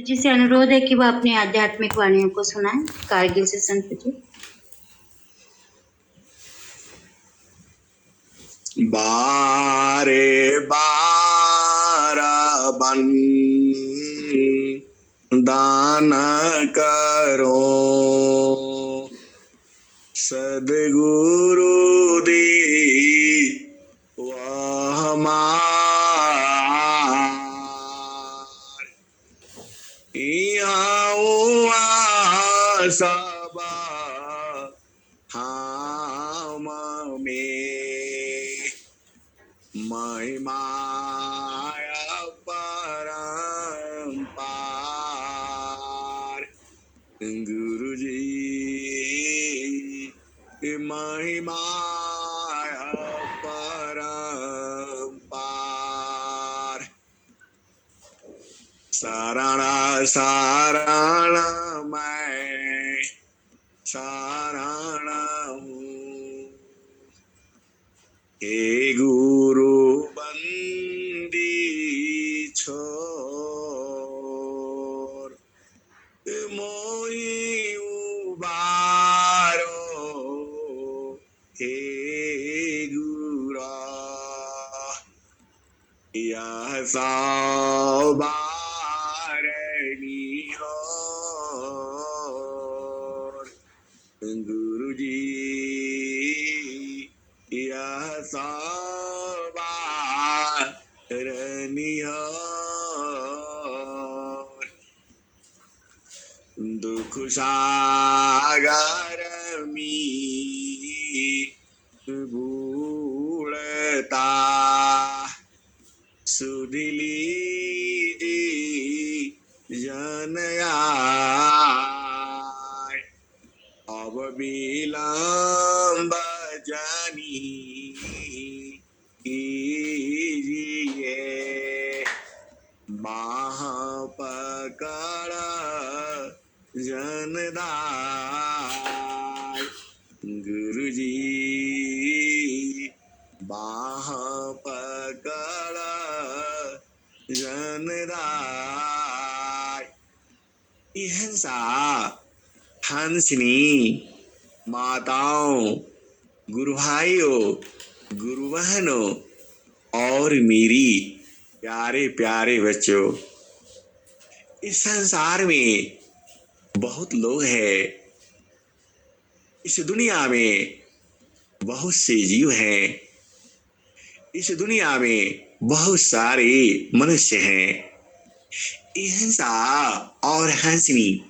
जी से अनुरोध है कि वह अपनी आध्यात्मिक वाणियों को सुनाएं। कारगिल से संत जी। बारे बार बन दान करो सदगुरु दी वह हमार यहाँ सब हम में महिमाया परंपार गुरु जी महिमाया परंपार शरण शरण मैं शरण हूँ हे गुरु बंदी छोर मोई उबारो हे गुरा यह सवारनी हो गुरु जी यह सवारनी हो दुख सागर मी भूलता सुधिली जन आय अब विलंब जानी कीजिए बाह पकड़ जनदाय गुरु जी बाह पकड़ जनदाय हिंसा हंसनी माताओं गुरु भाइयों गुरु बहनों और मेरी प्यारे प्यारे बच्चों इस संसार में बहुत लोग हैं इस दुनिया में बहुत से जीव हैं इस दुनिया में बहुत सारे मनुष्य हैं हिंसा और हंसनी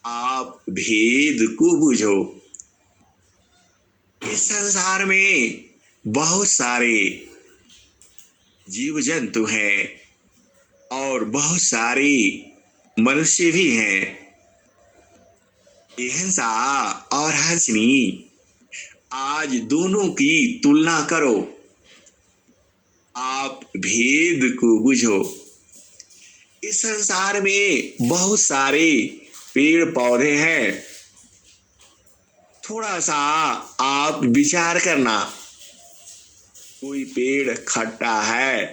आप भेद को बुझो इस संसार में बहुत सारे जीव जंतु हैं और बहुत सारे मनुष्य भी हैं हिंसा और हंसनी आज दोनों की तुलना करो आप भेद को बुझो इस संसार में बहुत सारे पेड़ पौधे हैं थोड़ा सा आप विचार करना कोई पेड़ खट्टा है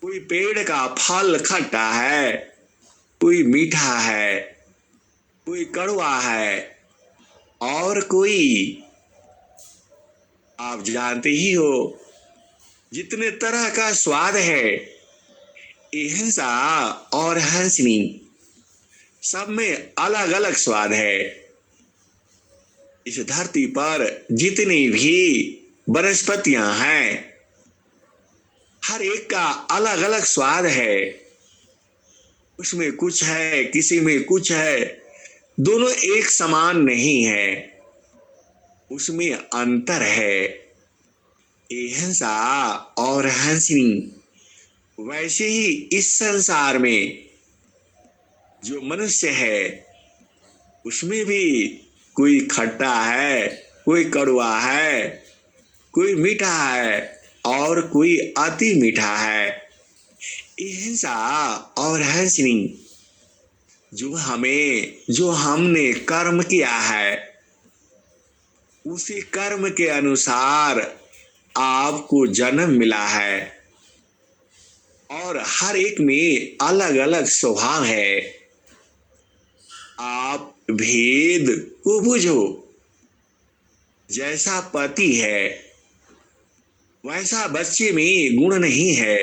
कोई पेड़ का फल खट्टा है कोई मीठा है कोई कड़वा है और कोई आप जानते ही हो जितने तरह का स्वाद है हिंसा और हंसनी सब में अलग अलग स्वाद है इस धरती पर जितनी भी वनस्पतियां हैं हर एक का अलग अलग स्वाद है उसमें कुछ है किसी में कुछ है दोनों एक समान नहीं है उसमें अंतर है हिंसा और हंसनी वैसे ही इस संसार में जो मनुष्य है उसमें भी कोई खट्टा है कोई कड़वा है कोई मीठा है और कोई अति मीठा है हिंसा और हंसनी जो हमने कर्म किया है उसी कर्म के अनुसार आपको जन्म मिला है और हर एक में अलग अलग स्वभाव है। आप भेद को बुझो। जैसा पति है वैसा बच्चे में गुण नहीं है,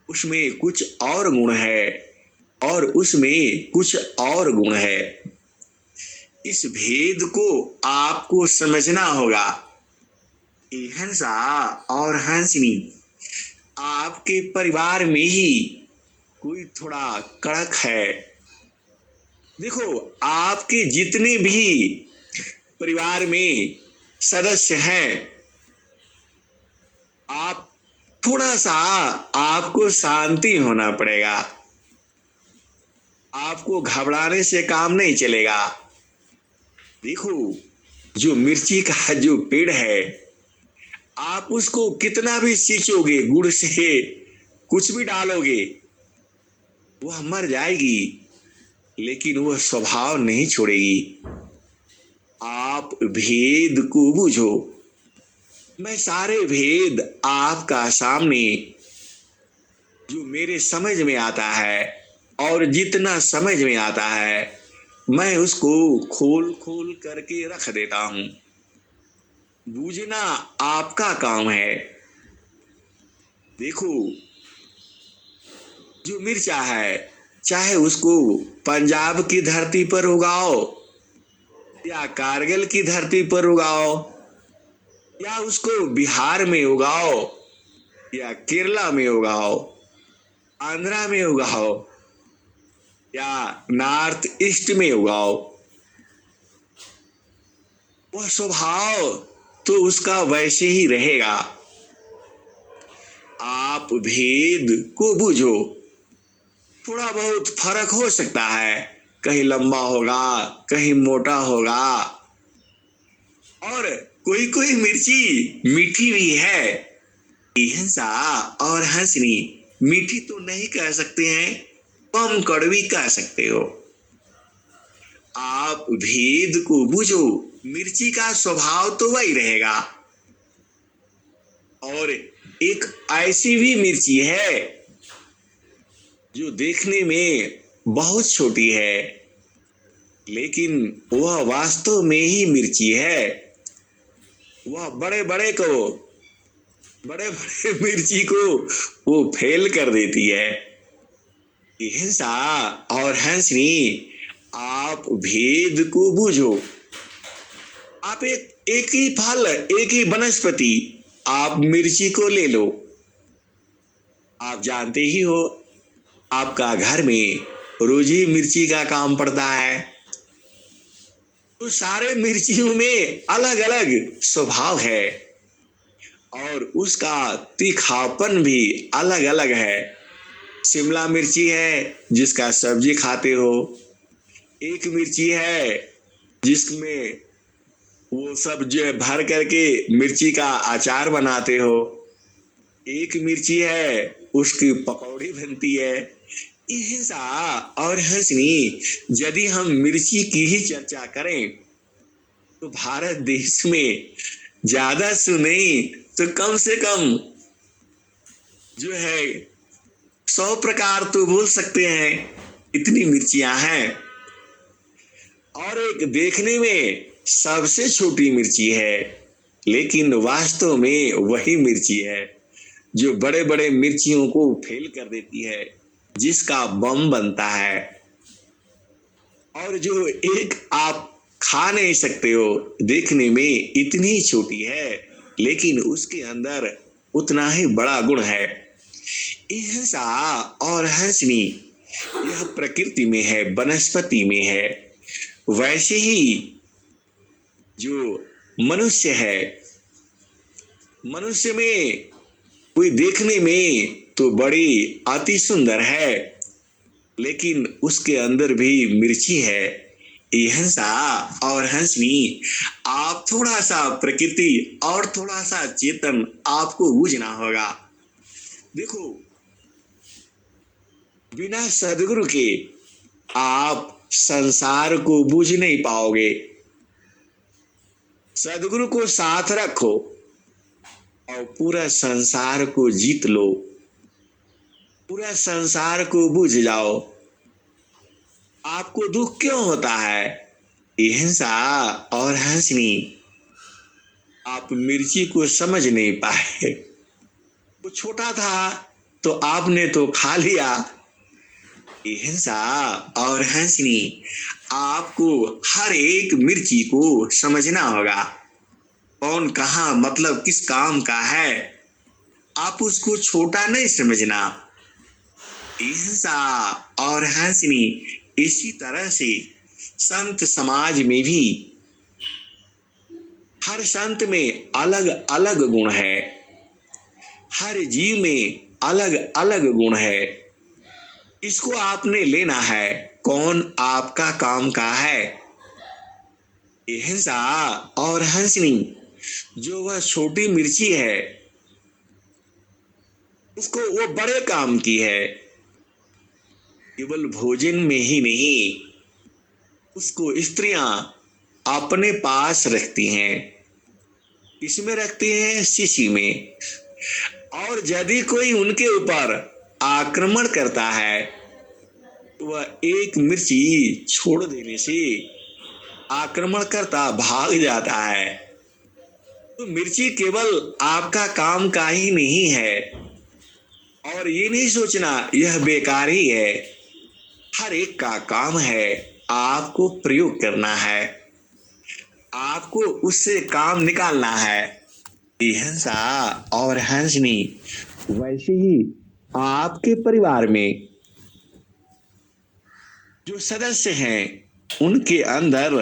उसमें कुछ और गुण है और उसमें कुछ और गुण है। इस भेद को आपको समझना होगा। हंसा और हंसनी आपके परिवार में ही कोई थोड़ा कड़क है। देखो, आपके जितने भी परिवार में सदस्य हैं, आप थोड़ा सा आपको शांति होना पड़ेगा। आपको घबराने से काम नहीं चलेगा। देखो, जो मिर्ची का जो पेड़ है, आप उसको कितना भी सींचोगे, गुड़ से कुछ भी डालोगे, वह मर जाएगी, लेकिन वह स्वभाव नहीं छोड़ेगी। आप भेद को बूझो। मैं सारे भेद आपका सामने, जो मेरे समझ में आता है और जितना समझ में आता है, मैं उसको खोल खोल करके रख देता हूं। बूझना आपका काम है। देखो, जो मिर्चा है, चाहे उसको पंजाब की धरती पर उगाओ या कारगिल की धरती पर उगाओ या उसको बिहार में उगाओ या केरला में उगाओ, आंध्रा में उगाओ या नॉर्थ ईस्ट में उगाओ, वह स्वभाव तो उसका वैसे ही रहेगा। आप भेद को बूझो। थोड़ा बहुत फर्क हो सकता है, कहीं लंबा होगा, कहीं मोटा होगा, और कोई कोई मिर्ची मीठी भी है। हिंसा और हंसनी मीठी तो नहीं कह सकते हैं, कम कड़वी कह सकते हो। आप भेद को बूझो। मिर्ची का स्वभाव तो वही रहेगा। और एक ऐसी भी मिर्ची है जो देखने में बहुत छोटी है, लेकिन वह वास्तव में ही मिर्ची है। वह बड़े बड़े मिर्ची को वो फेल कर देती है। हिंसा और हंसनी, आप भेद को बूझो। आप एक ही फल, एक ही वनस्पति, आप मिर्ची को ले लो। आप जानते ही हो, आपका घर में रोज ही मिर्ची का काम पड़ता है। तो सारे मिर्चियों में अलग अलग स्वभाव है और उसका तीखापन भी अलग अलग है। शिमला मिर्ची है जिसका सब्जी खाते हो, एक मिर्ची है जिसमें वो सब जो है भर करके मिर्ची का अचार बनाते हो, एक मिर्ची है उसकी पकौड़ी बनती है। हिंसा और हंसनी, यदि हम मिर्ची की ही चर्चा करें तो भारत देश में ज्यादा नहीं तो कम से कम जो है 100 प्रकार तो बोल सकते हैं, इतनी मिर्चियां हैं। और एक देखने में सबसे छोटी मिर्ची है, लेकिन वास्तव में वही मिर्ची है जो बड़े बड़े मिर्चियों को फेल कर देती है, जिसका बम बनता है, और जो एक आप खा नहीं सकते हो। देखने में इतनी छोटी है, लेकिन उसके अंदर उतना ही बड़ा गुण है। हिंसा और हंसनी यह प्रकृति में है, वनस्पति में है। वैसे ही जो मनुष्य है, मनुष्य में कोई देखने में तो बड़ी अति सुंदर है, लेकिन उसके अंदर भी मिर्ची है। हिंसा और हंसनी, आप थोड़ा सा प्रकृति और थोड़ा सा चेतन आपको बूझना होगा। देखो, बिना सदगुरु के आप संसार को बूझ नहीं पाओगे। सदगुरु को साथ रखो और पूरा संसार को जीत लो। पूरा संसार को बूझ जाओ। आपको दुख क्यों होता है? हिंसा और हंसनी। आप मिर्ची को समझ नहीं पाए। वो छोटा था तो आपने तो खा लिया। हिंसा और हंसनी। आपको हर एक मिर्ची को समझना होगा। कौन कहाँ मतलब किस काम का है। आप उसको छोटा नहीं समझना। हिंसा और हंसनी। इसी तरह से संत समाज में भी हर संत में अलग अलग गुण है। हर जीव में अलग अलग गुण है। इसको आपने लेना है कौन आपका काम का है। हिंसा और हंसनी। जो वह छोटी मिर्ची है उसको वो बड़े काम की है। केवल भोजन में ही नहीं, उसको स्त्रियां अपने पास रखती हैं। इसमें रखती हैं शीशी में। और यदि कोई उनके ऊपर आक्रमण करता है तो वह एक मिर्ची छोड़ देने से आक्रमण करता भाग जाता है। तो मिर्ची केवल आपका काम का ही नहीं है। और ये नहीं सोचना यह बेकार ही है। हर एक का काम है। आपको प्रयोग करना है। आपको उससे काम निकालना है। हिंसा और हंसनी। वैसे ही आपके परिवार में जो सदस्य हैं उनके अंदर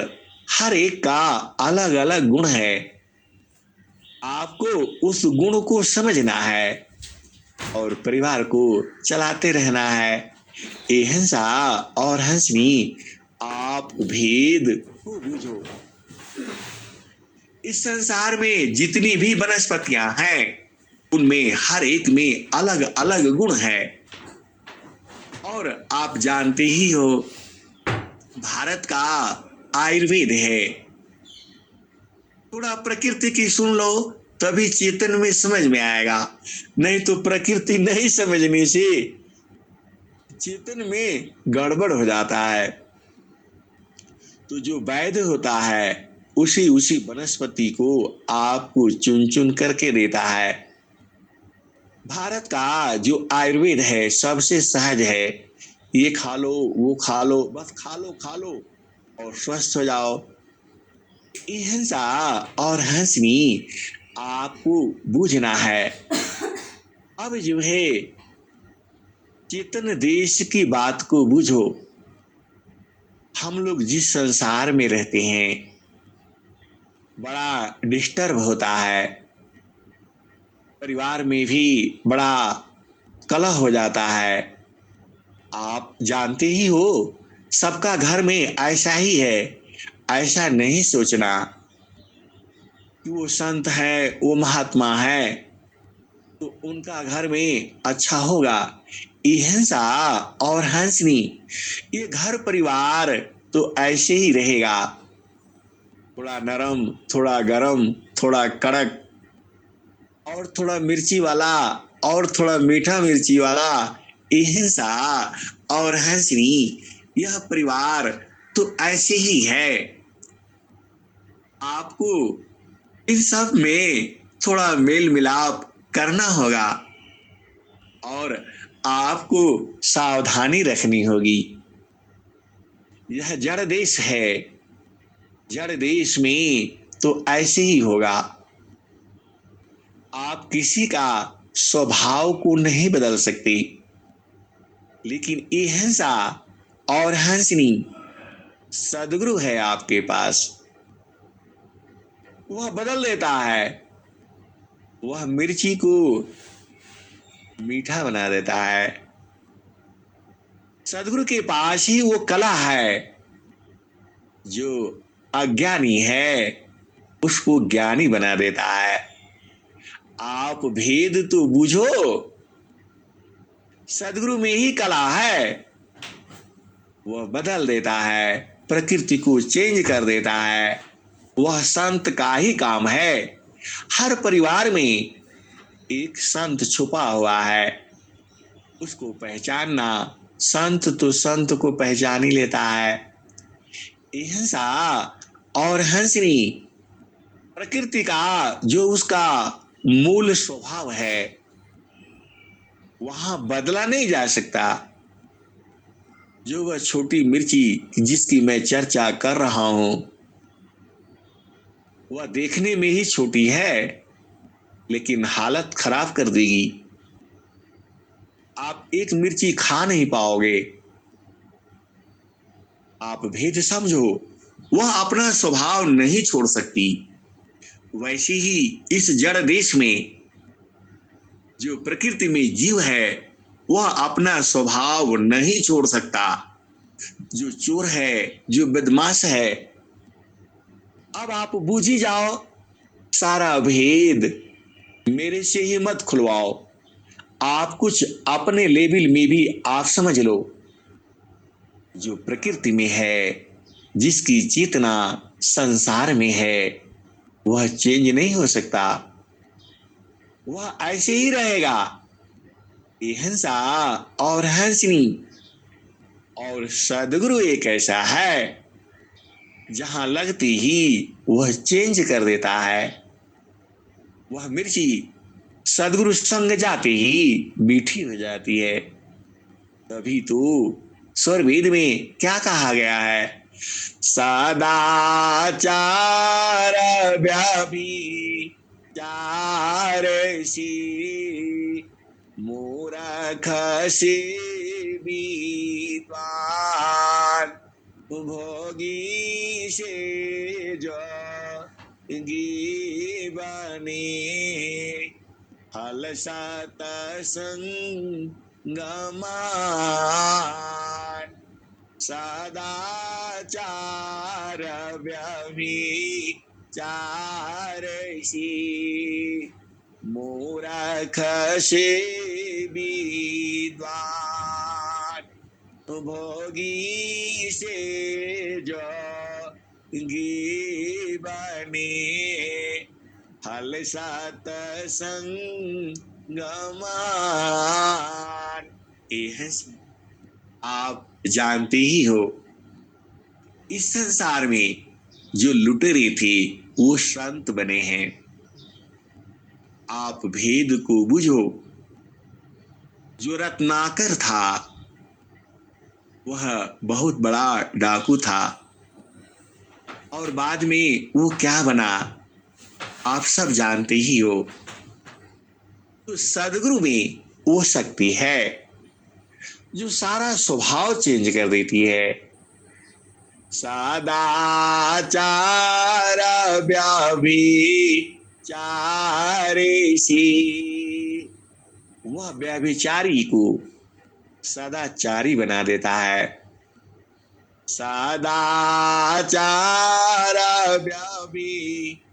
हर एक का अलग अलग गुण है। आपको उस गुण को समझना है और परिवार को चलाते रहना है। ये हिंसा और हंसनी। आप भेद को बूझो। इस संसार में जितनी भी वनस्पतियां हैं उनमें हर एक में अलग अलग गुण है। और आप जानते ही हो भारत का आयुर्वेद है। थोड़ा प्रकृति की सुन लो तभी चेतन में समझ में आएगा। नहीं तो प्रकृति नहीं समझने से चेतन में गड़बड़ हो जाता है। तो जो वैद्य होता है उसी उसी वनस्पति को आपको चुन चुन करके देता है। भारत का जो आयुर्वेद है सबसे सहज है। ये खा लो वो खा लो बस खा लो और स्वस्थ हो जाओ। हिंसा और हंसनी आपको बूझना है। अब जो है चेतन देश की बात को बूझो। हम लोग जिस संसार में रहते हैं बड़ा डिस्टर्ब होता है। परिवार में भी बड़ा कलह हो जाता है। आप जानते ही हो सबका घर में ऐसा ही है। ऐसा नहीं सोचना कि वो संत है वो महात्मा है तो उनका घर में अच्छा होगा। ये हिंसा और हंसनी। ये घर परिवार तो ऐसे ही रहेगा। थोड़ा नरम थोड़ा गरम थोड़ा कड़क और थोड़ा मिर्ची वाला और थोड़ा मीठा मिर्ची वाला। ये हिंसा और हंसनी। यह परिवार तो ऐसे ही है। आपको इन सब में थोड़ा मेल मिलाप करना होगा और आपको सावधानी रखनी होगी। यह जड़ देश है। जड़ देश में तो ऐसे ही होगा। आप किसी का स्वभाव को नहीं बदल सकते। लेकिन ये हिंसा और हंसनी सदगुरु है आपके पास। वह बदल देता है। वह मिर्ची को मीठा बना देता है। सदगुरु के पास ही वो कला है। जो अज्ञानी है उसको ज्ञानी बना देता है। आप भेद तो बूझो। सदगुरु में ही कला है। वह बदल देता है। प्रकृति को चेंज कर देता है। वह संत का ही काम है। हर परिवार में एक संत छुपा हुआ है। उसको पहचानना, संत तो संत को पहचान ही लेता है। हिंसा और हंसनी प्रकृति का जो उसका मूल स्वभाव है वहां बदला नहीं जा सकता। जो वह छोटी मिर्ची जिसकी मैं चर्चा कर रहा हूं वह देखने में ही छोटी है लेकिन हालत खराब कर देगी। आप एक मिर्ची खा नहीं पाओगे। आप भेद समझो, वह अपना स्वभाव नहीं छोड़ सकती। वैसे ही इस जड़ देश में जो प्रकृति में जीव है वह अपना स्वभाव नहीं छोड़ सकता। जो चोर है, जो बदमाश है, अब आप बूझ ही जाओ सारा भेद। मेरे से ही मत खुलवाओ। आप कुछ अपने लेवल में भी आप समझ लो। जो प्रकृति में है, जिसकी चेतना संसार में है, वह चेंज नहीं हो सकता। वह ऐसे ही रहेगा। ये हिंसा और हंसनी और सदगुरु एक ऐसा है जहां लगती ही वह चेंज कर देता है। वह मिर्ची सदगुरु संग जाते ही मीठी हो जाती है। तभी तो स्वर वेद में क्या कहा गया है? सदाचार व्याभिचारसी मूरख से विद्वान भोगी से जोगी बने हल सतसंगमान सदाचार व्यभिचारसी मूरख से विद्वान भोगी से जोगी बने हल सतसंगमान। आप जानते ही हो इस संसार में जो लुटेरे थे वो संत बने हैं। आप भेद को बुझो। जो रत्नाकर था वह बहुत बड़ा डाकू था और बाद में वो क्या बना आप सब जानते ही हो। तो सदगुरु में वो शक्ति है जो सारा स्वभाव चेंज कर देती है। सदाचार व्यभिचारसी वह व्यभिचारी को सदाचारी बना देता है। सदाचार व्यभिचारसी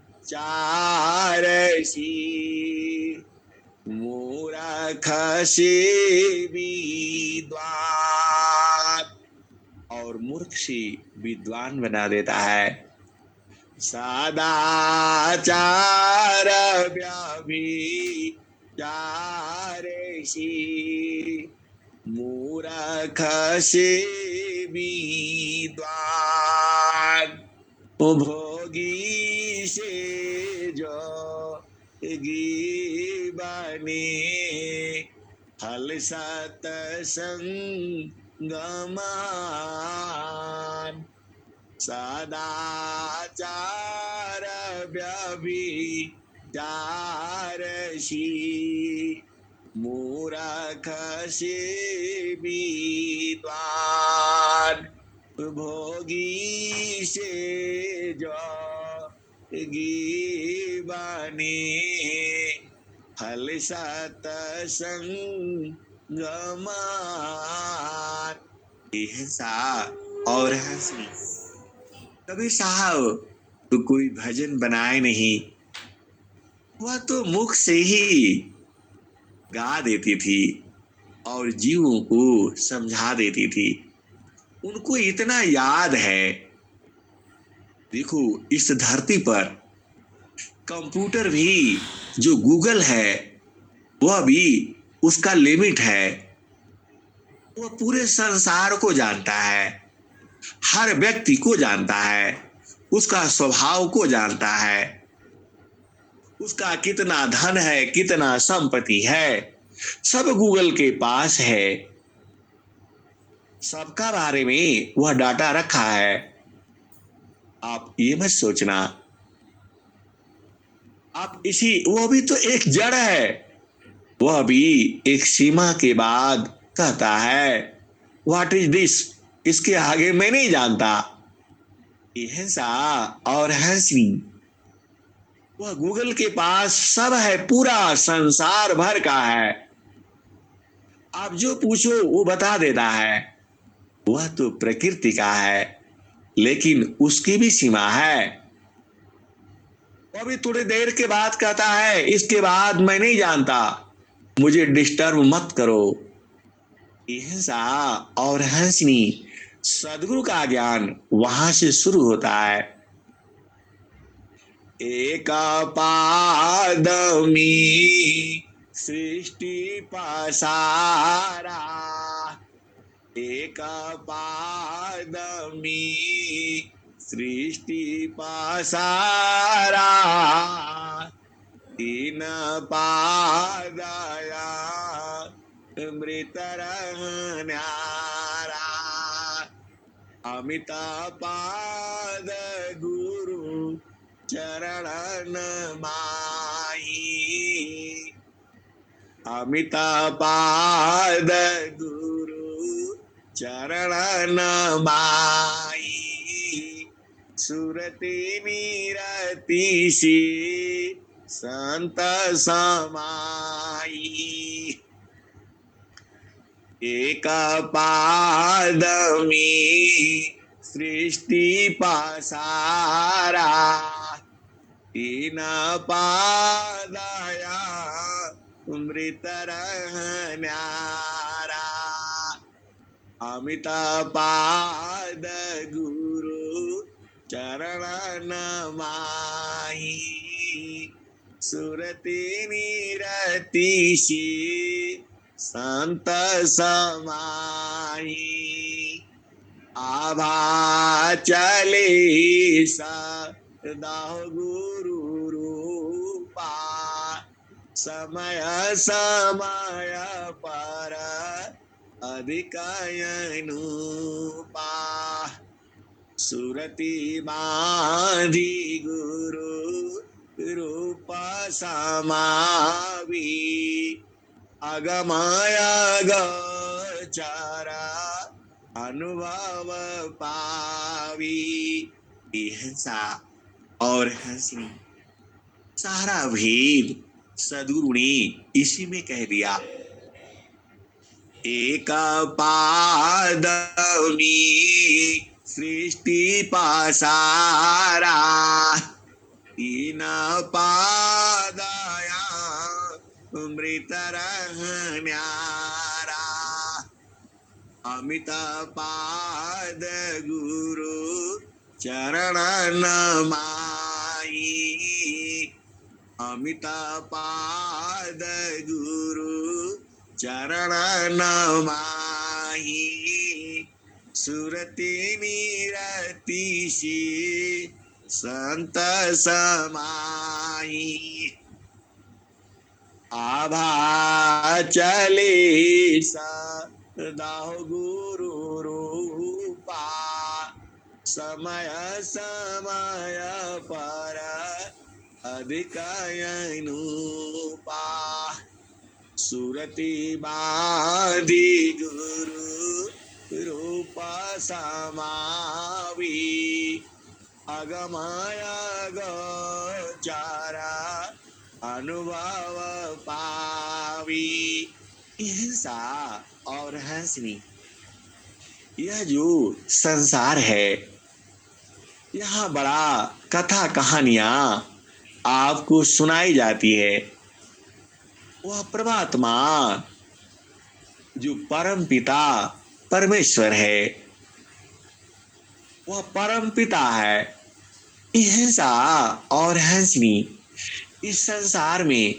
मूरख से विद्वान और मूर्ख से विद्वान बना देता है। सदाचार व्यभिचारसी मूरख से विद्वान भोगी से जोगी बने हल सतसंगमान सदाचार व्यभिचारसी मूरख से विद्वान भोगी से जोगी बने हल सतसंगमान। हिंसा और हंसनी कभी साहब तो कोई भजन बनाए नहीं, वह तो मुख से ही गा देती थी और जीवों को समझा देती थी। उनको इतना याद है। देखो इस धरती पर कंप्यूटर भी जो गूगल है वह भी उसका लिमिट है। वह पूरे संसार को जानता है, हर व्यक्ति को जानता है, उसका स्वभाव को जानता है, उसका कितना धन है, कितना संपत्ति है, सब गूगल के पास है। सबका बारे में वह डाटा रखा है। आप ये मत सोचना आप इसी, वह भी तो एक जड़ है, वह भी एक सीमा के बाद कहता है व्हाट इज दिस, इसके आगे मैं नहीं जानता। हिंसा और हंसनी, वह गूगल के पास सब है, पूरा संसार भर का है। आप जो पूछो वो बता देता है। वह तो प्रकृति का है, लेकिन उसकी भी सीमा है। वो भी थोड़ी देर के बाद कहता है इसके बाद मैं नहीं जानता, मुझे डिस्टर्ब मत करो। हिंसा और हंसनी, सदगुरु का ज्ञान वहां से शुरू होता है। एक पादमी सृष्टि पसारा, एक पादमी सृष्टि पसारा, तीन पादया मृत न्यारा, अमित पाद गुरु चरण माही, अमित पाद गुरु चरण माही, सुरति मीरति सी संत समाई, एक पादमी सृष्टि पसारा, तीन पादया मृत न्यारा, अमित पाद गुरु चरण माही, सुरति नीरति सी संत समाई, आभा चले सदा गुरु रूपा, समय समय पर अधिक अनुपा, सुरति बांधी गुरु रूप समावी, अगमय गोचर अनुभव पावी। हिंसा और हंसनी, सारा भेद सदगुरु ने इसी में कह दिया। एक पादमी सृष्टि पसारा, तीन पादया मृत न्यारा, अमित पाद गुरु चरण माही, अमित पाद गुरु चरण माही, सुरति नीरति सी संत समाई, आभा चले सदा गुरु रूपा, समय समय पर अधिक अनुपा, सुरति बांधी गुरु रूप समावी, अगमय गोचर अनुभव पावी। हिंसा और हंसनी, यह जो संसार है, यहाँ बड़ा कथा कहानियां आपको सुनाई जाती है। वह परमात्मा जो परम पिता परमेश्वर है, वह परम पिता है। हिंसा और हंसनी, इस संसार में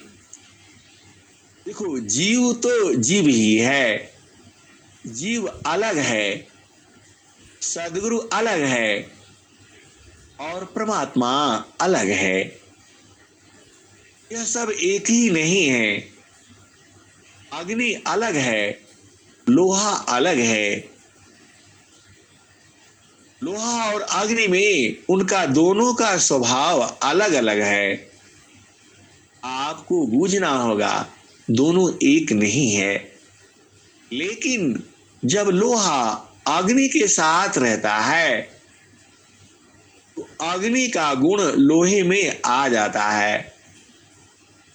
देखो, जीव तो जीव ही है, जीव अलग है, सदगुरु अलग है और परमात्मा अलग है। यह सब एक ही नहीं है। अग्नि अलग है, लोहा अलग है। लोहा और अग्नि में उनका दोनों का स्वभाव अलग अलग है। आपको बूझना होगा दोनों एक नहीं है। लेकिन जब लोहा अग्नि के साथ रहता है तो अग्नि का गुण लोहे में आ जाता है।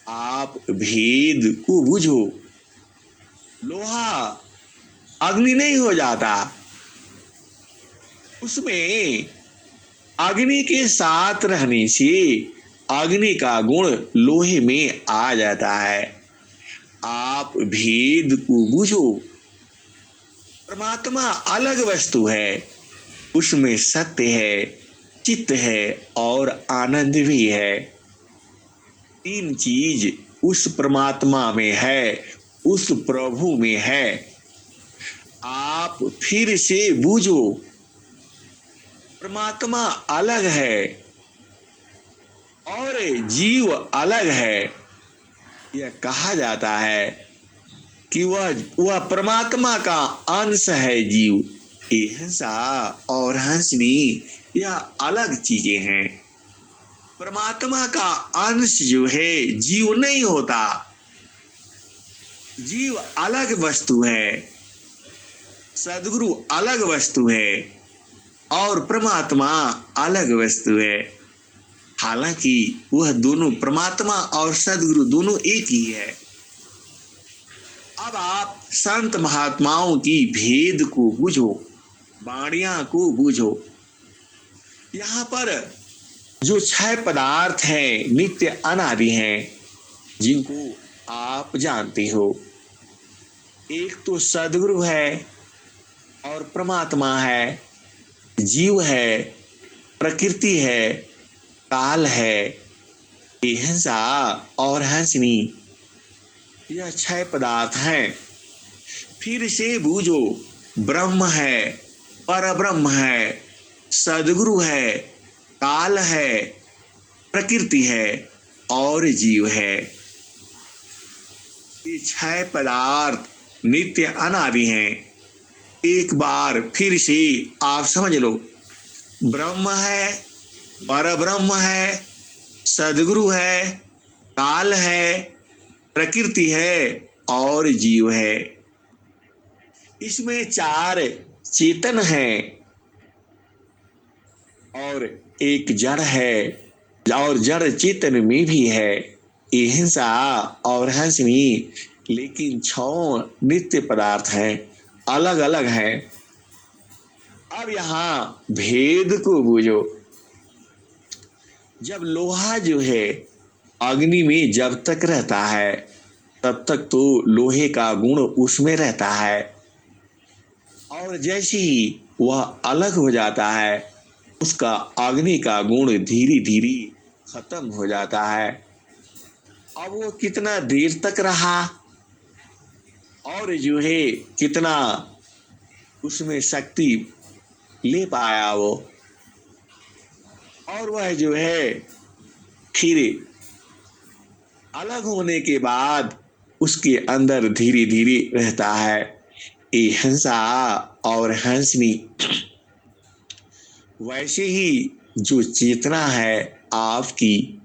आप भेद को बूझो। लोहा अग्नि नहीं हो जाता, उसमें अग्नि के साथ रहने से अग्नि का गुण लोहे में आ जाता है। आप भेद को बूझो। परमात्मा अलग वस्तु है, उसमें सत्य है, चित्त है और आनंद भी है। तीन चीज उस परमात्मा में है, उस प्रभु में है। आप फिर से बूझो। परमात्मा अलग है और जीव अलग है। यह कहा जाता है कि वह परमात्मा का अंश है जीव। ये हंसा और हंसनी यह अलग चीजें हैं। परमात्मा का अंश जो है जीव नहीं होता। जीव अलग वस्तु है, सदगुरु अलग वस्तु है और परमात्मा अलग वस्तु है। हालांकि वह दोनों परमात्मा और सदगुरु दोनों एक ही है। अब आप संत महात्माओं की भेद को बूझो, वाणियां को बूझो। यहाँ पर जो छह पदार्थ हैं नित्य अनादि हैं, जिनको आप जानते हो। एक तो सदगुरु है और परमात्मा है, जीव है, प्रकृति है, काल है, हिंसा और हंसनी। यह छह पदार्थ हैं। फिर से बूझो। ब्रह्म है, परब्रह्म है, सदगुरु है, काल है, प्रकृति है और जीव है। ये छह पदार्थ नित्य अनादि हैं। एक बार फिर से आप समझ लो। ब्रह्म है, परब्रह्म है, सदगुरु है, काल है, प्रकृति है और जीव है। इसमें चार चेतन हैं और एक जड़ है और जड़ चेतन में भी है। ये हिंसा और हंसनी, लेकिन छह नित्य पदार्थ हैं, अलग अलग हैं। अब यहाँ भेद को बूझो। जब लोहा जो है अग्नि में जब तक रहता है तब तक तो लोहे का गुण उसमें रहता है, और जैसे ही वह अलग हो जाता है उसका अग्नि का गुण धीरे धीरे खत्म हो जाता है। अब वो कितना देर तक रहा और जो है कितना उसमें शक्ति ले पाया वो, और वह जो है फिर अलग होने के बाद उसके अंदर धीरे धीरे रहता है। ये हंसा और हंसनी। वैसे ही जो चेतना है आपकी,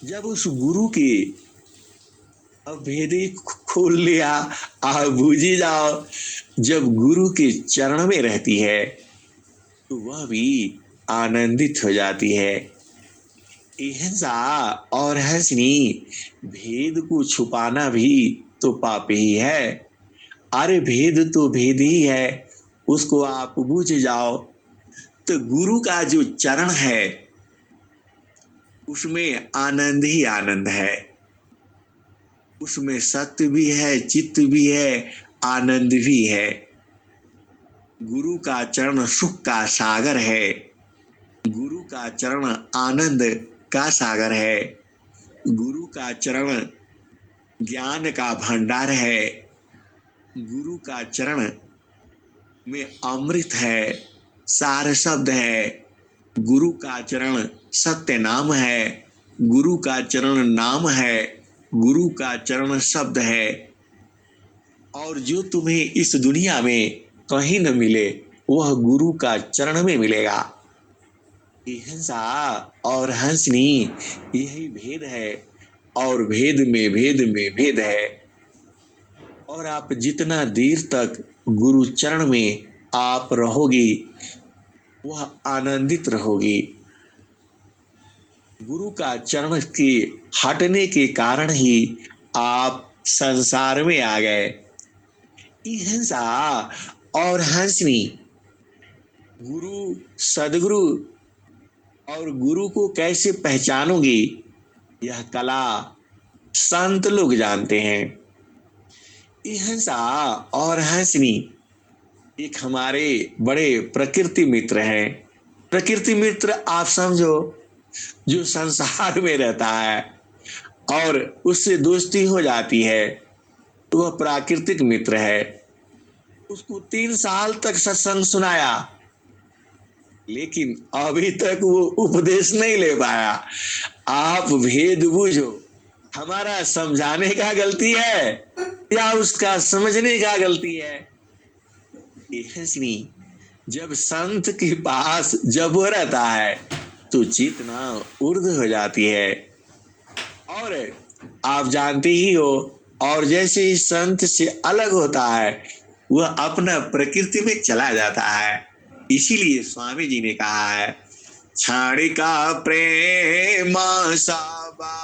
जब उस गुरु के अब भेदी खोल लिया, आप बूझी जाओ। जब गुरु के चरण में रहती है तो वह भी आनंदित हो जाती है। हिंसा और हंसनी भेद को छुपाना भी तो पाप ही है। अरे भेद तो भेद ही है, उसको आप बूझ जाओ। तो गुरु का जो चरण है उसमें आनंद ही आनंद है, उसमें सत्य भी है, चित्त भी है, आनंद भी है। गुरु का चरण सुख का सागर है, गुरु का चरण आनंद का सागर है, गुरु का चरण ज्ञान का भंडार है, गुरु का चरण में अमृत है, सार शब्द है। गुरु का चरण सत्य नाम है, गुरु का चरण नाम है, गुरु का चरण शब्द है। और जो तुम्हें इस दुनिया में कहीं न मिले वह गुरु का चरण में मिलेगा। हिंसा और हंसनी यही भेद है, और भेद में भेद में भेद है। और आप जितना देर तक गुरु चरण में आप रहोगी वह आनंदित रहोगी। गुरु का चरण के हटने के कारण ही आप संसार में आ गए। हिंसा और हंसनी गुरु सदगुरु और गुरु को कैसे पहचानोगी, यह कला संत लोग जानते हैं। हिंसा और हंसनी एक हमारे बड़े प्रकृति मित्र हैं। प्रकृति मित्र आप समझो जो संसार में रहता है और उससे दोस्ती हो जाती है तो वह प्राकृतिक मित्र है। उसको 3 साल तक सत्संग सुनाया लेकिन अभी तक वो उपदेश नहीं ले पाया। आप भेद बूझो, हमारा समझाने का गलती है या उसका समझने का गलती है। हंसनी जब संत के पास जब वो रहता है तो चेतना ऊर्ध्व हो जाती है। और आप जानते ही हो, और जैसे ही संत से अलग होता है वह अपना प्रकृति में चला जाता है। इसीलिए स्वामी जी ने कहा है, क्षणिका प्रेम सबा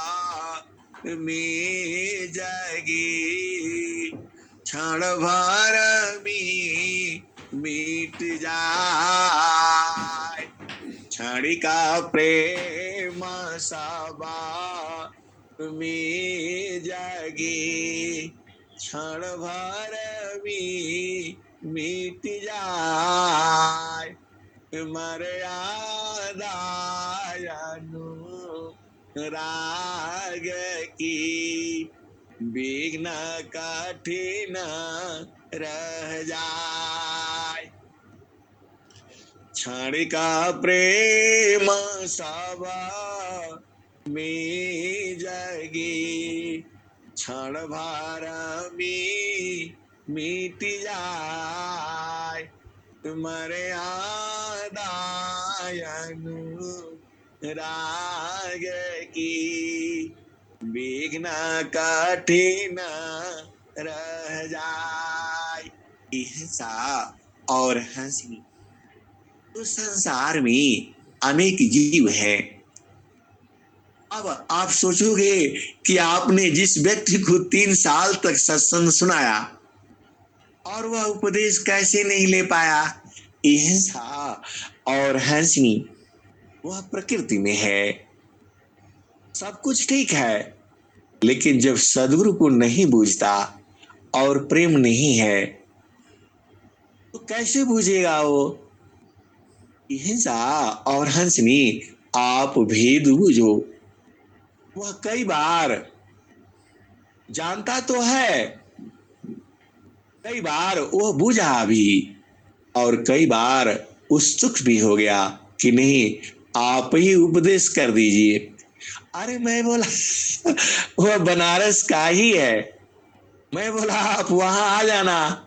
में जगी, क्षण भर में मिट जाए। क्षणिका प्रेम सबा में जगी, क्षण भर में मिट जाए। मर्यादा अनुराग की विघ्न कठिन रह जाए। क्षणिका प्रेम सब में जगी, क्षण भर में मिट जाए। मर्यादा अनुराग की विघ्न कठिन रह जाए। हिंसा और हंसनी तो संसार में अनेक जीव हैं। अब आप सोचोगे कि आपने जिस व्यक्ति को 3 साल तक सत्संग सुनाया और वह उपदेश कैसे नहीं ले पाया। हिंसा और हंसनी वह प्रकृति में है, सब कुछ ठीक है, लेकिन जब सदगुरु को नहीं बूझता और प्रेम नहीं है तो कैसे बूझेगा वो। हिंसा और हंसनी आप भेद बूझो। वह कई बार जानता तो है, कई बार वह बूझा भी, और कई बार उत्सुक भी हो गया कि नहीं आप ही उपदेश कर दीजिए। अरे मैं बोला वह बनारस का ही है। मैं बोला आप वहां आ जाना,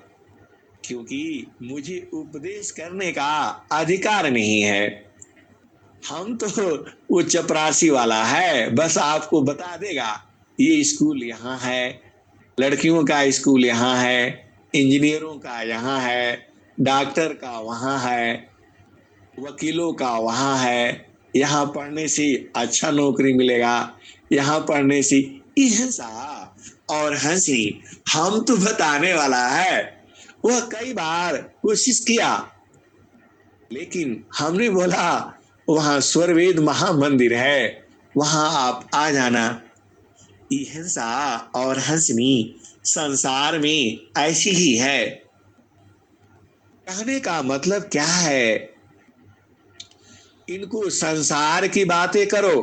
क्योंकि मुझे उपदेश करने का अधिकार नहीं है। हम तो वो चपरासी वाला है, बस आपको बता देगा ये स्कूल यहाँ है, लड़कियों का स्कूल यहाँ है, इंजीनियरों का यहाँ है, डॉक्टर का वहाँ है, वकीलों का वहाँ है, यहाँ पढ़ने से अच्छा नौकरी मिलेगा, यहाँ पढ़ने से। हिंसा और हंसनी हम तो बताने वाला है। वह कई बार कोशिश किया लेकिन हमने बोला वहां स्वरवेद महामंदिर है, वहां आप आ जाना। हिंसा और हंसनी संसार में ऐसी ही है। कहने का मतलब क्या है, इनको संसार की बातें करो,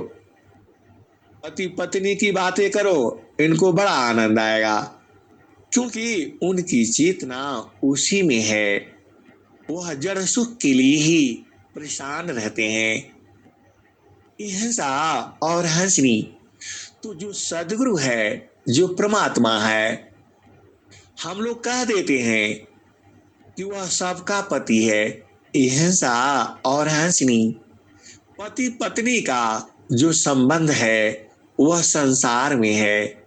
पति पत्नी की बातें करो, इनको बड़ा आनंद आएगा। क्योंकि उनकी चेतना उसी में है। वह जड़ सुख के लिए ही परेशान रहते हैं। हिंसा और हंसनी तो जो सदगुरु है, जो परमात्मा है, हम लोग कह देते हैं कि वह सबका पति है। हिंसा और हंसनी पति पत्नी का जो संबंध है वह संसार में है।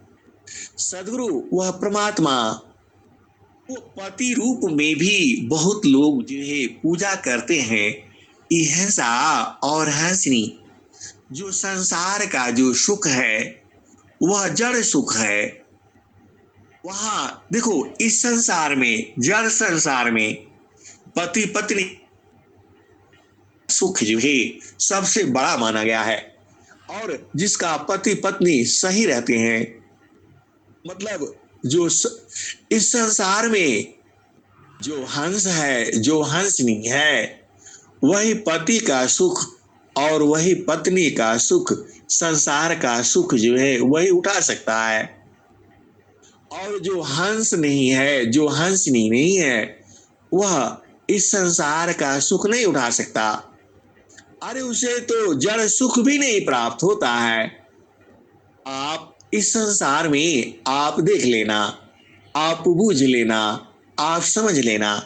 सदगुरु वह परमात्मा, वो पति रूप में भी बहुत लोग जो है पूजा करते हैं। हिंसा और हंसनी जो संसार का जो सुख है वह जड़ सुख है। वहां देखो, इस संसार में, जड़ संसार में पति पत्नी सुख जो है सबसे बड़ा माना गया है। और जिसका पति पत्नी सही रहते हैं, मतलब इस संसार में जो हंस है, जो हंसनी है, वही पति का सुख और वही पत्नी का सुख, संसार का सुख जो है वही उठा सकता है। और जो हंस नहीं है, जो हंसनी नहीं है, वह इस संसार का सुख नहीं उठा सकता। अरे उसे तो जड़ सुख भी नहीं प्राप्त होता है। आप इस संसार में आप देख लेना, आप बूझ लेना, आप समझ लेना,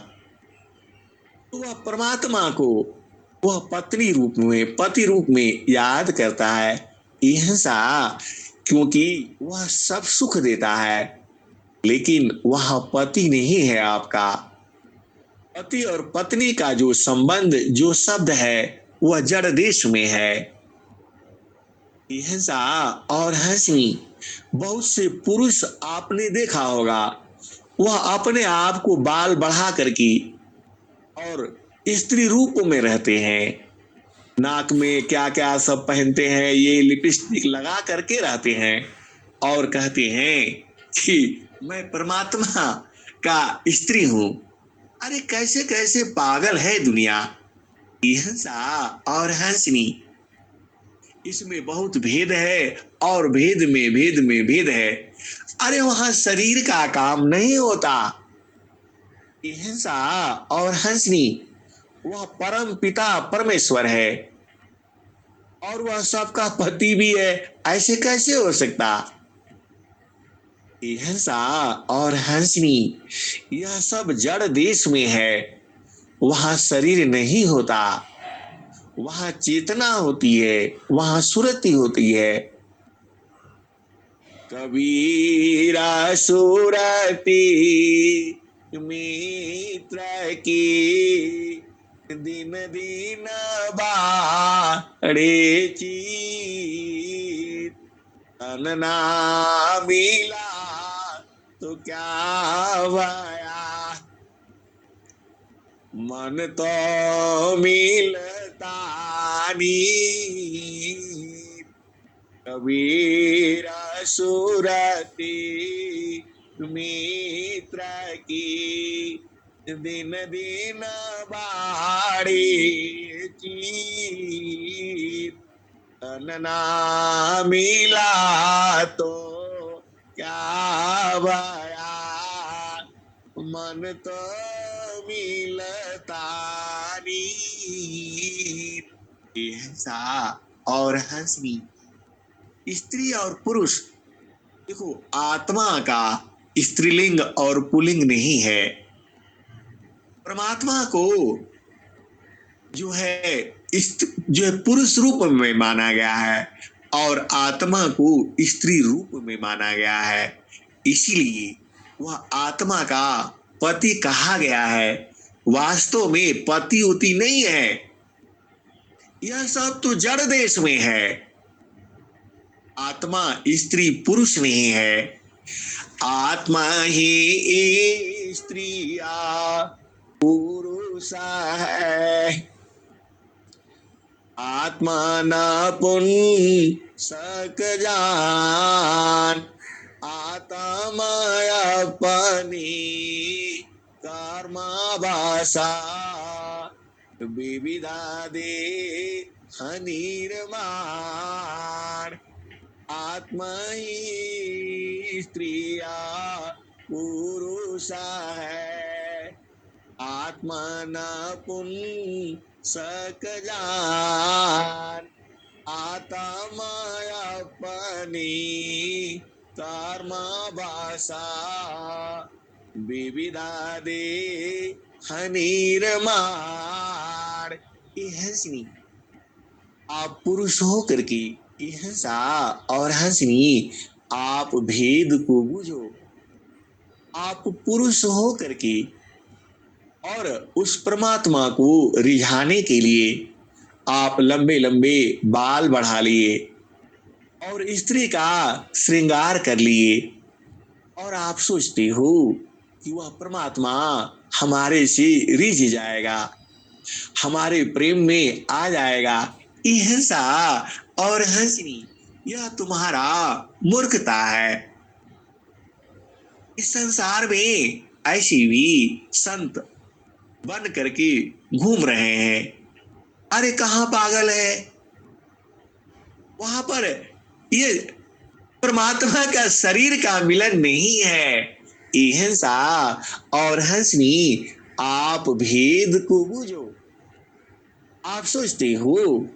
तो वह परमात्मा को वह पत्नी रूप में, पति रूप में याद करता है। हिंसा क्योंकि वह सब सुख देता है, लेकिन वह पति नहीं है आपका। पति और पत्नी का जो संबंध, जो शब्द है, वह जड़ देश में है। हिंसा और हंसनी बहुत से पुरुष आपने देखा होगा, वह अपने आप को बाल बढ़ा करके और स्त्री रूप में रहते हैं। नाक में क्या क्या सब पहनते हैं, ये लिपस्टिक लगा करके रहते हैं और कहते हैं कि मैं परमात्मा का स्त्री हूं। अरे कैसे कैसे पागल है दुनिया। हिंसा और हंसनी इसमें बहुत भेद है, और भेद में भेद में भेद है। अरे वहां शरीर का काम नहीं होता। हिंसा और हंसनी वह परम पिता परमेश्वर है और वह सबका पति भी है। ऐसे कैसे हो सकता। हिंसा और हंसनी यह सब जड़ देश में है। वहां शरीर नहीं होता, वहां चेतना होती है, वहां सुरति होती है। कबीरा सुरति मित्र की, दिन दिन बाड़े चीत, तन ना मिला तो क्या भया, मन तो मिलता नहीं। कबीरा सुरति मित्र की, दिन दिन बाड़ी चीत, तन ना मिला तो क्या भया, मन तो मिलता नहीं। हिंसा और हंसनी स्त्री और पुरुष, देखो आत्मा का स्त्रीलिंग और पुल्लिंग नहीं है। परमात्मा को जो है जो है पुरुष रूप में माना गया है और आत्मा को स्त्री रूप में माना गया है। इसीलिए वह आत्मा का पति कहा गया है। वास्तव में पति उति नहीं है, यह सब तो जड़ देश में है। आत्मा स्त्री पुरुष नहीं है। आत्मा ही स्त्रिया पुरुष है। आत्मा न पुन सक जान, आत्मा अपनी कर्मा भाषा, विविधा दे हनिर्माण। आत्मा ही स्त्रिया पुरुष है, आत्मन पुन सकजान, आत्मा अपनी कर्म भाषा, विविधा दे हनीरमार। ये हंसनी, आप पुरुष हो करके ये हंसा और हंसनी, आप भेद को बूझो। आप पुरुष हो करके और उस परमात्मा को रिझाने के लिए आप लंबे लंबे बाल बढ़ा लिए और स्त्री का श्रृंगार कर लिए और आप सोचते हो कि वह परमात्मा हमारे से रिझ जाएगा, हमारे प्रेम में आ जाएगा। ये हंसा और हंसनी, यह तुम्हारा मूर्खता है। इस संसार में ऐसे भी संत बन करके घूम रहे हैं। अरे कहाँ पागल है, वहां पर ये परमात्मा का शरीर का मिलन नहीं है। ये हंसा और हंसनी, आप भेद को बूझो। आप सोचते हो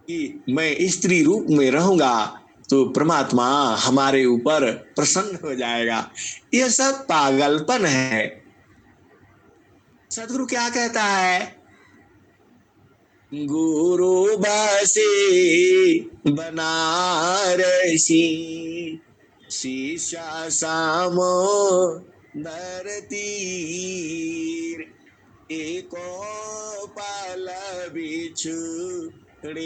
कि मैं स्त्री रूप में रहूंगा तो परमात्मा हमारे ऊपर प्रसन्न हो जाएगा। यह सब पागलपन है। सदगुरु क्या कहता है, गुरु बसे बनारसी, शीशा सामो धरतीर, एको पल बिछुड़े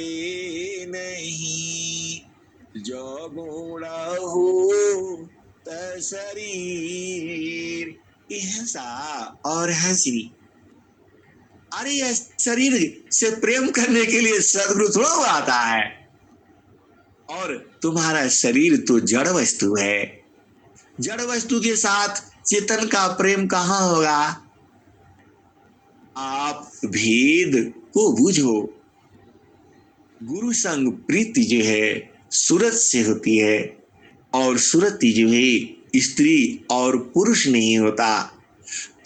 नहीं, जो गुण हो शरीर। ये हंसा और हंसनी, अरे यह शरीर से प्रेम करने के लिए सदगुरु थोड़ा आता है, और तुम्हारा शरीर तो जड़ वस्तु है। जड़ वस्तु के साथ चेतन का प्रेम कहाँ होगा। आप भेद को बूझो। गुरु संग प्रीति जो है सूरत से होती है, और सूरती जो है स्त्री और पुरुष नहीं होता।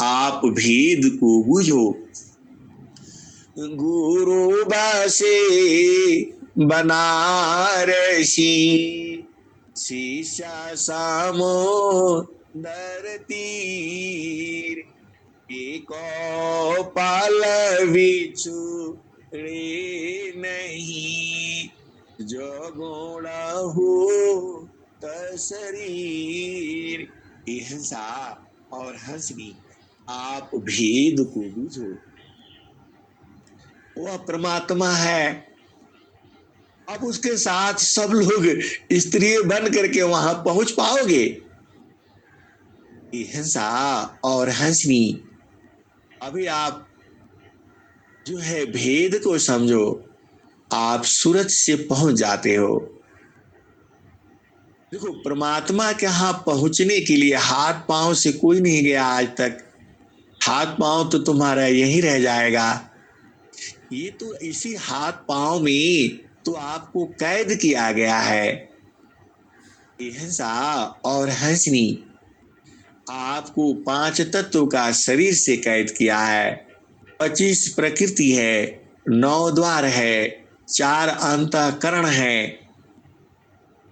आप भेद को बूझो। गुरु बसे बनारसी, शीशा सामो धरतीर, एको पल बिछुड़े नहीं, जो गुण हो शरीर। ये हंसा और हंसनी, आप भेद को बूझो। वह परमात्मा है, अब उसके साथ सब लोग स्त्री बन करके वहां पहुंच पाओगे। ये हंसा और हंसनी, अभी आप जो है भेद को समझो, आप सूरत से पहुंच जाते हो। देखो, परमात्मा के यहां पहुंचने के लिए हाथ पांव से कोई नहीं गया आज तक। हाथ पांव तो तुम्हारा यही रह जाएगा। ये तो इसी हाथ पांव में तो आपको कैद किया गया है। ये हंसा और हंसनी, आपको 5 तत्व का शरीर से कैद किया है। 25 प्रकृति है, 9 द्वार है, 4 अंतःकरण है,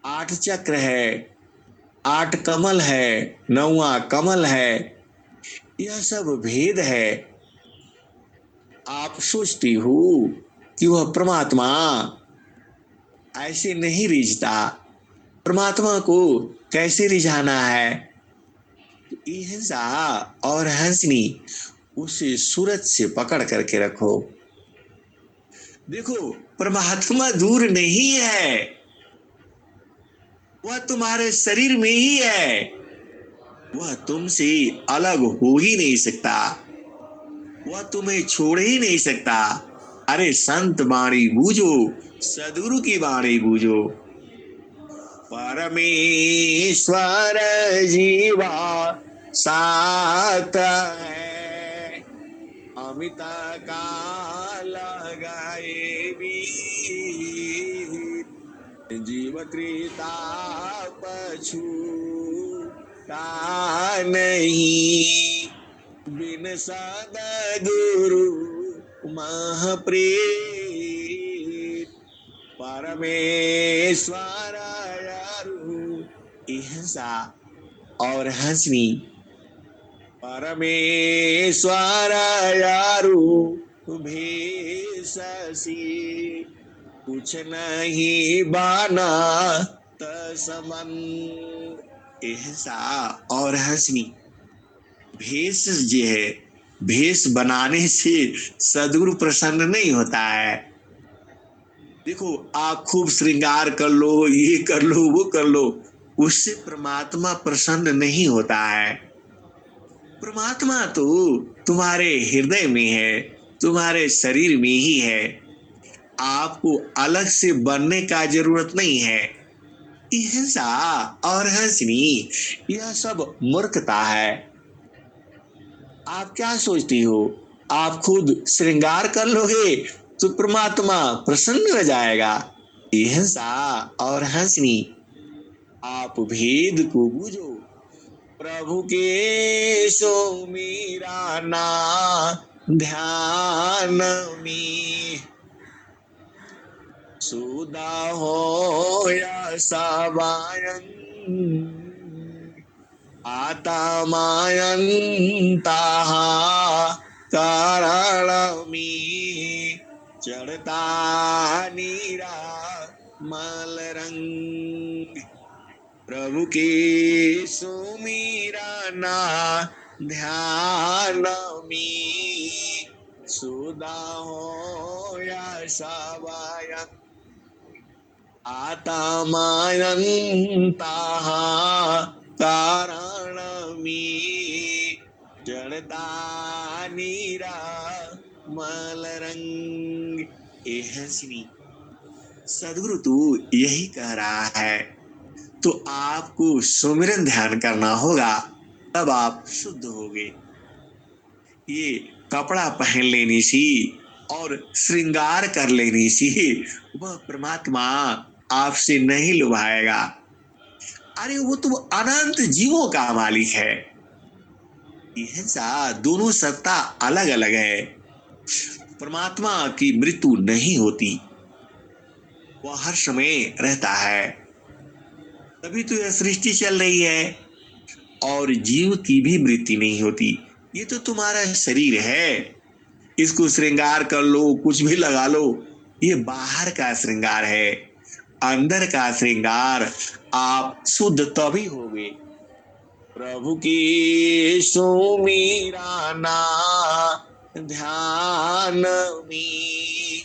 8 चक्र है, 8 कमल है, 9वां कमल है। यह सब भेद है। आप सोचती हो कि वह परमात्मा ऐसे नहीं रिझता। परमात्मा को कैसे रिझाना है। ये हंसा और हंसनी, उसे सूरत से पकड़ करके रखो। देखो, परमात्मा दूर नहीं है, वह तुम्हारे शरीर में ही है। वह तुमसे अलग हो ही नहीं सकता, वह तुम्हें छोड़ ही नहीं सकता। अरे संत वाणी बूझो, सदगुरु की वाणी बूझो। परमेश्वर जीवा साथ है, अमित काल गाए भी, जीव त्रिता पछु का नहीं, बिन सदगुरु महाप्रेम, परमेश्वर यारू हिंसा और हंसनी, परमेश्वर यारू भेषसी, कुछ नहीं बना तसमन। हिंसा और हंसनी, भेष जो है, भेष बनाने से सदगुरु प्रसन्न नहीं होता है। देखो, आप खूब श्रृंगार कर लो, ये कर लो, वो कर लो, उससे परमात्मा प्रसन्न नहीं होता है। परमात्मा तो तुम्हारे हृदय में है, तुम्हारे शरीर में ही है। आपको अलग से बनने का जरूरत नहीं है। हिंसा और हंसनी, यह सब मूर्खता है। आप क्या सोचती हो, आप खुद श्रृंगार कर लोगे तो परमात्मा प्रसन्न हो जाएगा? हिंसा और हंसनी, आप भेद को बूझो, प्रभु के सुमिरा ना ध्यान में, सुदा हो या सवायन, आता मायन ताहा कारण में, चढ़ता नीरा मल रंग, प्रभु के सुमिरा ना ध्यान में, सुदा हो या सवायन, आता मायन ताहा कारण में, चढ़ता नीरा मल रंग। ए हंसनी, सदगुरु तू यही कह रहा है। तो आपको सुमिरन ध्यान करना होगा, तब आप शुद्ध होगे। ये कपड़ा पहन लेने से और श्रृंगार कर लेने से वह परमात्मा आपसे नहीं लुभाएगा। अरे वो तो अनंत जीवों का मालिक है। हिंसा, दोनों सत्ता अलग अलग है। परमात्मा की मृत्यु नहीं होती, वह हर समय रहता है। तभी तो यह सृष्टि चल रही है। और जीव की भी मृत्यु नहीं होती। ये तो तुम्हारा शरीर है, इसको श्रृंगार कर लो, कुछ भी लगा लो, ये बाहर का श्रृंगार है। अंदर का श्रृंगार आप शुद्ध तभी होगे। प्रभु की सुमिरा ना ध्यान में,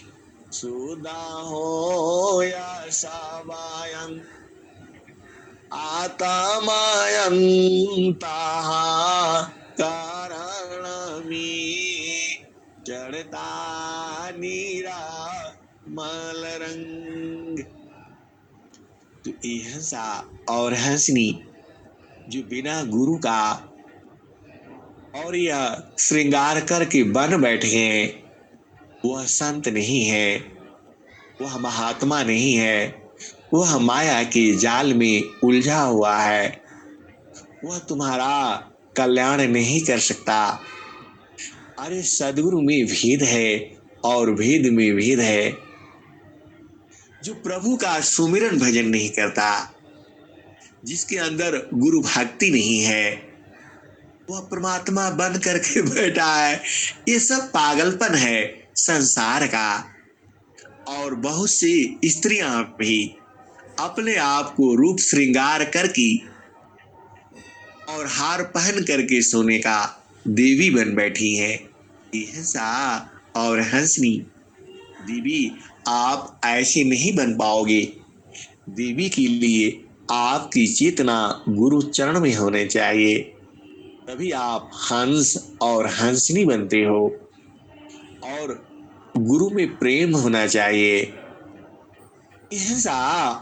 सुदा हो या सवायन, आता मायन ताहा कारण में, चढ़ता नीरा मल रंग। तो हिंसा और हंसनी जो बिना गुरु का और यह श्रृंगार करके बन बैठे हैं, वह संत नहीं है, वह महात्मा नहीं है, वह माया के जाल में उलझा हुआ है। वह तुम्हारा कल्याण नहीं कर सकता। अरे सदगुरु में भेद है और भेद में भेद है। जो प्रभु का सुमिरन भजन नहीं करता, जिसके अंदर गुरु भक्ति नहीं है, वह परमात्मा बन करके बैठा है। ये सब पागलपन है संसार का। और बहुत सी स्त्रियां भी अपने आप को रूप श्रृंगार करके और हार पहन करके सोने का देवी बन बैठी है। हिंसा और हंसनी, देवी आप ऐसे नहीं बन पाओगे। देवी के लिए आपकी चेतना गुरु चरण में होने चाहिए, तभी आप हंस और हंसनी बनते हो। और गुरु में प्रेम होना चाहिए। हिंसा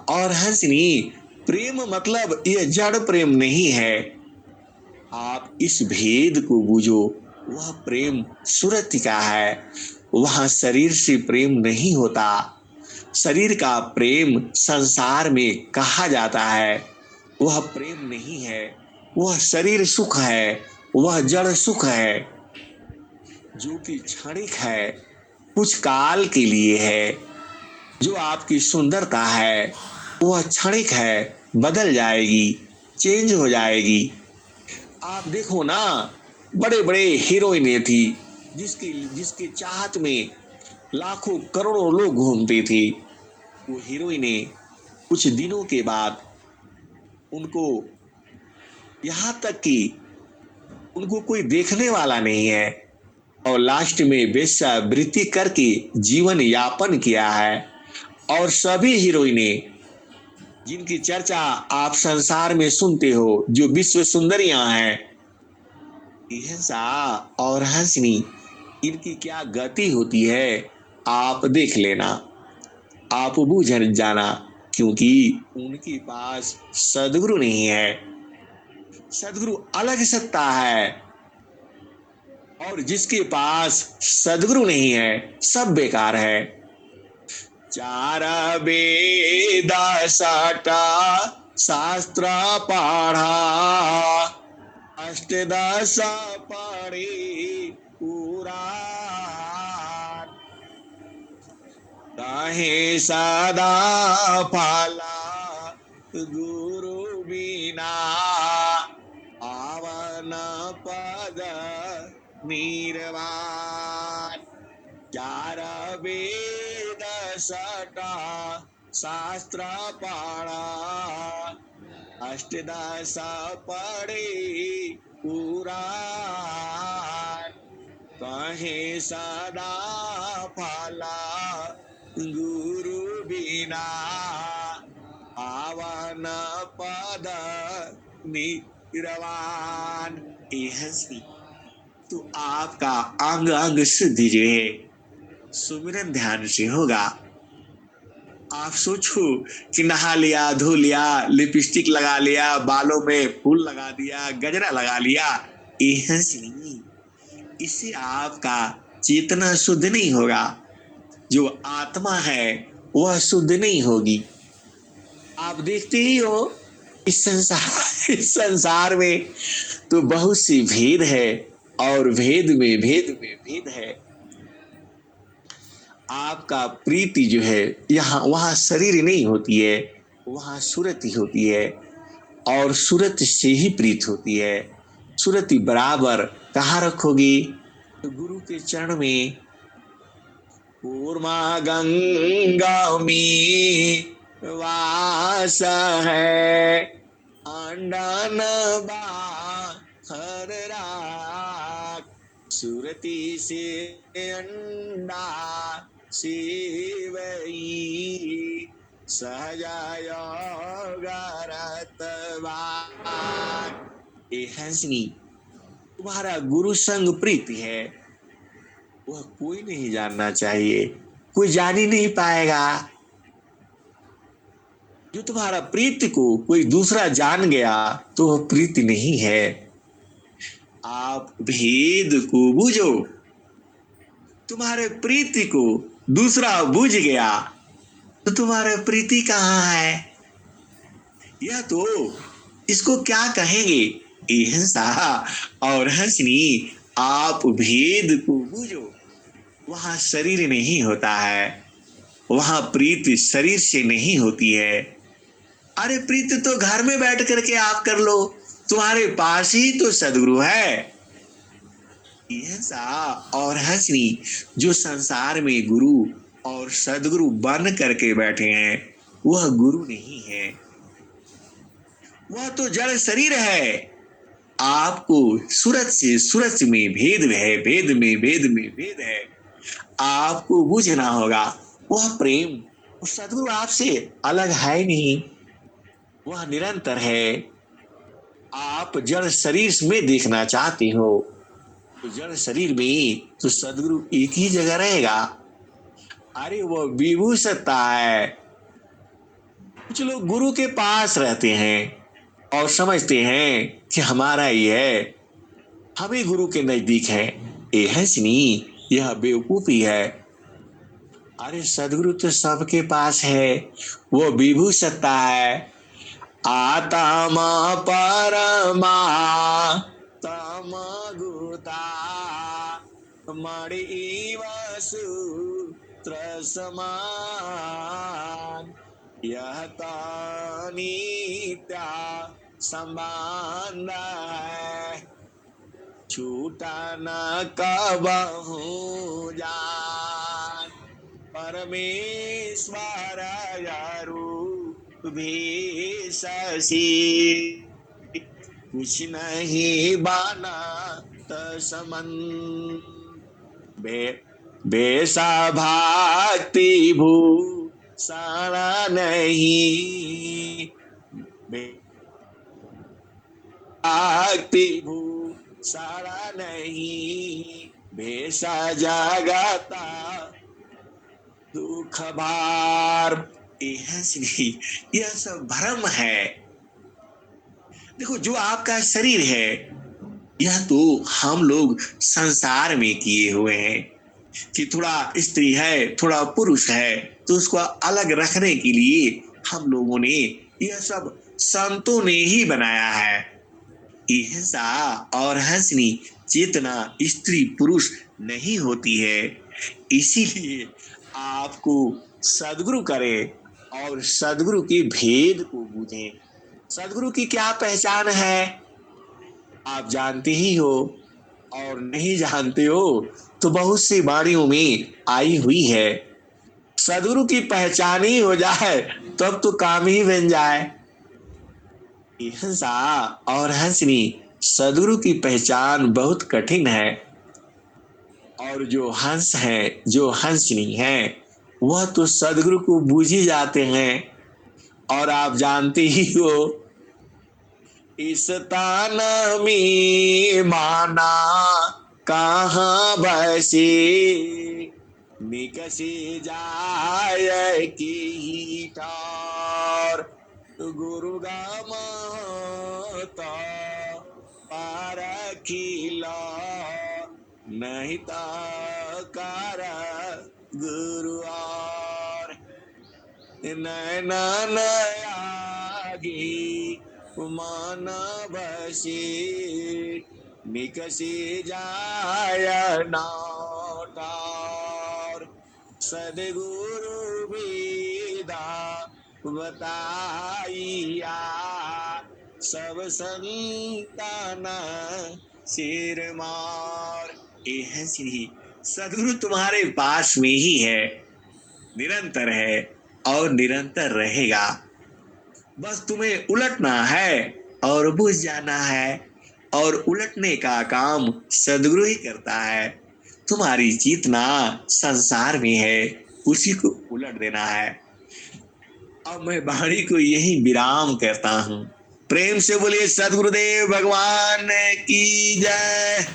और हंसनी, प्रेम मतलब यह जड़ प्रेम नहीं है। आप इस भेद को बूझो, वह प्रेम सुरति का है। वह शरीर से प्रेम नहीं होता। शरीर का प्रेम संसार में कहा जाता है, वह प्रेम नहीं है। वह शरीर सुख है, वह जड़ सुख है, जो कि क्षणिक है, कुछ काल के लिए है। जो आपकी सुंदरता है वह क्षणिक है, बदल जाएगी, चेंज हो जाएगी। आप देखो ना, बड़े बड़े हीरोइनें थी जिसकी जिसके चाहत में लाखों करोड़ों लोग घूमते थे। वो हीरोइनें कुछ दिनों के बाद उनको, यहाँ तक कि उनको कोई देखने वाला नहीं है, और लास्ट में वेश्यावृत्ति करके जीवन यापन किया है। और सभी हीरोइनें जिनकी चर्चा आप संसार में सुनते हो, जो विश्व सुंदरियां हैं, हिंसा और हंसनी, इनकी क्या गति होती है आप देख लेना, आप बूझ जाना, क्योंकि उनके पास सदगुरु नहीं है। सदगुरु अलग सत्ता है, और जिसके पास सदगुरु नहीं है सब बेकार है। चार वेद साटा शास्त्र पढ़ा, अष्टदश पढ़ी पुराण, कहे सदा फला गुरु बिना, पावन पद निर्वाण। चार वेद सटा शास्त्र पढ़ा, अष्टदश पढ़े पुराण, कहे सदा फला गुरु बिना, पावन पद निर्वाण। हंसी तो आपका अंग अंग शुद्धि जो है सुमिरन ध्यान से होगा। आप सोचो कि नहा लिया, धो लिया, लिपस्टिक लगा लिया, बालों में फूल लगा दिया, गजरा लगा लिया, ये हंसी, इससे आपका चेतना शुद्ध नहीं होगा। जो आत्मा है वह शुद्ध नहीं होगी। आप देखते ही हो इस संसार में तो बहुत सी भेद है, और भेद में भेद है। आपका प्रीति जो है यहाँ वहां शरीर नहीं होती है, वहां सूरत ही होती है, और सूरत से ही प्रीत होती है। सूरत बराबर कहाँ रखोगी? तो गुरु के चरण में। कूर्मा गंगा में वास है, अंडन बाहर राख, सूरती से अंडा शिवई, सहजाय हंसनी। तुम्हारा गुरु संग प्रीति है, वह कोई नहीं जानना चाहिए, कोई जान ही नहीं पाएगा। जो तुम्हारा प्रीति को कोई दूसरा जान गया तो वह प्रीति नहीं है। आप भेद को बूझो। तुम्हारे प्रीति को दूसरा बूझ गया तो तुम्हारा प्रीति कहाँ है? यह तो इसको क्या कहेंगे? हिंसा और हंसनी। आप भेद को बूझो। वहां शरीर नहीं होता है, वहां प्रीति शरीर से नहीं होती है। अरे प्रीति तो घर में बैठ करके आप कर लो, तुम्हारे पास ही तो सदगुरु है। हिंसा और हंसनी जो संसार में गुरु और सदगुरु बन करके बैठे हैं, वह गुरु नहीं है, वह तो जड़ शरीर है। आपको सूरत से सूरत में भेद है, भेद में भेद है। आपको बुझना होगा वह प्रेम, वह सदगुरु आपसे अलग है नहीं, वह निरंतर है। आप जड़ शरीर में देखना चाहते हो तो जड़ शरीर में तो सदगुरु एक ही जगह रहेगा। अरे वह विभू सत्ता है। कुछ लोग गुरु के पास रहते हैं और समझते हैं कि हमारा ही है, हम ही गुरु के नजदीक है। ये हंसनी, यह बेवकूफी है। अरे सदगुरु तो सबके पास है, वो विभू सत्ता है। आत्मा परमा तमगुता मणिव सूत्र समान यह तो नित्या संबंध है छूटा न कबहू जान परमेश्वर रूप भी शशि कुछ नहीं बना तसमन बेसा भक्ति भूषण नहीं भक्ति भूषण नहीं भेषा जगता दुख भार यह सब भ्रम है। देखो जो आपका शरीर है यह तो हम लोग संसार में किए हुए हैं कि थोड़ा स्त्री है थोड़ा पुरुष है तो उसको अलग रखने के लिए हम लोगों ने यह सब संतों ने ही बनाया है। हिंसा और हंसनी चेतना स्त्री पुरुष नहीं होती है, इसीलिए आपको सद्गुरु करें और सद्गुरु के भेद को बूझें। सद्गुरु की क्या पहचान है आप जानते ही हो, और नहीं जानते हो तो बहुत सी वाणियों में आई हुई है। सद्गुरु की पहचान ही हो जाए तब तो काम ही बन जाए। हिंसा और हंसनी सद्गुरु की पहचान बहुत कठिन है, और जो हंस है जो हंसनी है वह तो सद्गुरु को बूझ ही जाते हैं। और आप जानते ही हो इस तान में माना कहाँ बसे निकसी जाय की ठार गुरु गामता पारखिला नहीं ताकार गुरु और नैना नयागी मान बसे निकसी जाय नाटार सदगुरु विदा बताइया सब संतान सिर मार। है श्री सदगुरु तुम्हारे पास में ही है, निरंतर है और निरंतर रहेगा। बस तुम्हें उलटना है और बुझ जाना है, और उलटने का काम सदगुरु ही करता है। तुम्हारी चेतना संसार में है, उसी को उलट देना है। अब मैं वाणी को यही विराम करता हूँ। प्रेम से बोलिए सदगुरुदेव भगवान की जय।